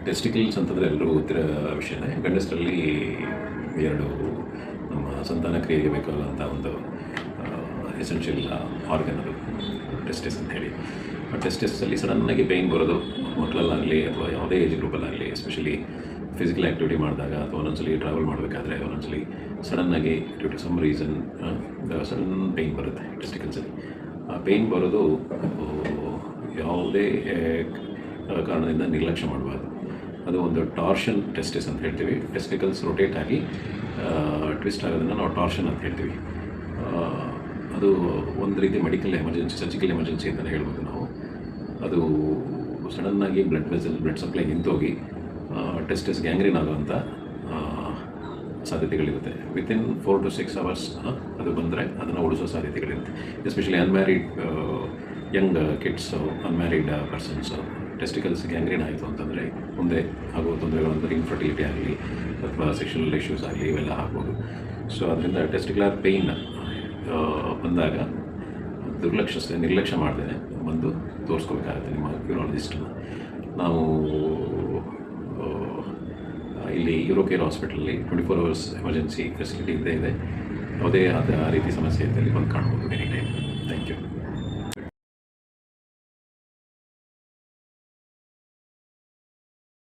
Testicles ಅಂತಂದರೆ ಎಲ್ಲರಿಗೂ ಗೊತ್ತಿರೋ ವಿಷಯನೇ. ಗಂಡಸರಲ್ಲಿ ಎರಡು ನಮ್ಮ ಸಂತಾನ ಕ್ರಿಯೆಗೆ ಬೇಕಾದಂಥ ಒಂದು ಎಸೆನ್ಷಿಯಲ್ ಆರ್ಗನ್ ಅದು ಟೆಸ್ಟಿಸ್ ಅಂತ ಹೇಳಿ. ಆ ಟೆಸ್ಟಿಸಲ್ಲಿ ಸಡನ್ನಾಗಿ ಪೇಯ್ನ್ ಬರೋದು ಮಕ್ಕಳಲ್ಲಾಗಲಿ ಅಥವಾ ಯಾವುದೇ ಏಜ್ ಗ್ರೂಪಲ್ಲಾಗಲಿ, ಎಸ್ಪೆಷಲಿ ಫಿಸಿಕಲ್ ಆ್ಯಕ್ಟಿವಿಟಿ ಮಾಡಿದಾಗ ಅಥವಾ ಒಂದೊಂದ್ಸಲಿ ಟ್ರಾವೆಲ್ ಮಾಡಬೇಕಾದ್ರೆ ಒಂದೊಂದ್ಸಲಿ ಸಡನ್ನಾಗಿ due to some reason sudden pain ಬರುತ್ತೆ ಟೆಸ್ಟಿಕಲ್ಸಲ್ಲಿ. ಆ ಪೇಯ್ನ್ ಬರೋದು ಯಾವುದೇ ಕಾರಣದಿಂದ ನಿರ್ಲಕ್ಷ್ಯ ಮಾಡಬಾರ್ದು. ಅದು ಒಂದು ಟಾರ್ಷನ್ ಟೆಸ್ಟಿಸ್ ಅಂತ ಹೇಳ್ತೀವಿ. ಟೆಸ್ಟಿಕಲ್ಸ್ ರೊಟೇಟ್ ಆಗಿ ಟ್ವಿಸ್ಟ್ ಆಗೋದನ್ನು ನಾವು ಟಾರ್ಷನ್ ಅಂತ ಹೇಳ್ತೀವಿ. ಅದು ಒಂದು ರೀತಿ ಮೆಡಿಕಲ್ ಎಮರ್ಜೆನ್ಸಿ, ಸರ್ಜಿಕಲ್ ಎಮರ್ಜೆನ್ಸಿ ಅಂತಲೇ ಹೇಳ್ಬೋದು ನಾವು. ಅದು ಸಡನ್ನಾಗಿ ಬ್ಲಡ್ ಸಪ್ಲೈ ನಿಂತೋಗಿ ಟೆಸ್ಟಿಸ್ ಗ್ಯಾಂಗ್ರೀನ್ ಆಗುವಂಥ ಸಾಧ್ಯತೆಗಳಿರುತ್ತೆ. ವಿತಿನ್ 4 to 6 hours ಅದು ಬಂದರೆ ಅದನ್ನು ಉಳಿಸೋ ಸಾಧ್ಯತೆಗಳಿರುತ್ತೆ. Especially unmarried young kids, unmarried persons testicles gangrene ಆಯಿತು ಅಂತಂದರೆ ಮುಂದೆ ಆಗುವ ತೊಂದರೆಗಳಂದರೆ ಇನ್ಫರ್ಟಿಲಿಟಿ ಆಗಲಿ ಅಥವಾ ಸೆಕ್ಷುವಲ್ ಇಶ್ಯೂಸ್ ಆಗಲಿ ಇವೆಲ್ಲ ಆಗ್ಬೋದು. ಸೊ ಅದರಿಂದ ಟೆಸ್ಟಿಕ್ಯುಲರ್ ಪೇಯ್ನ್ ಬಂದಾಗ ನಿರ್ಲಕ್ಷ್ಯ ಮಾಡ್ದೇ ಬಂದು ತೋರಿಸ್ಕೋಬೇಕಾಗುತ್ತೆ ನಿಮ್ಮ ಯೂರಾಲಜಿಸ್ಟನ್ನು. ನಾವು ಇಲ್ಲಿ ಯೂರೋಕೇರ್ ಹಾಸ್ಪಿಟಲಲ್ಲಿ 24 hours ಎಮರ್ಜೆನ್ಸಿ ಫೆಸಿಲಿಟಿ ಇದ್ದೇ ಇದೆ. ಯಾವುದೇ ಆದ ರೀತಿ ಸಮಸ್ಯೆ ಇದ್ದಲ್ಲಿ ಬಂದು ಕಾಣ್ಬೋದು ಎನಿ ಟೈಮ್. Thank you.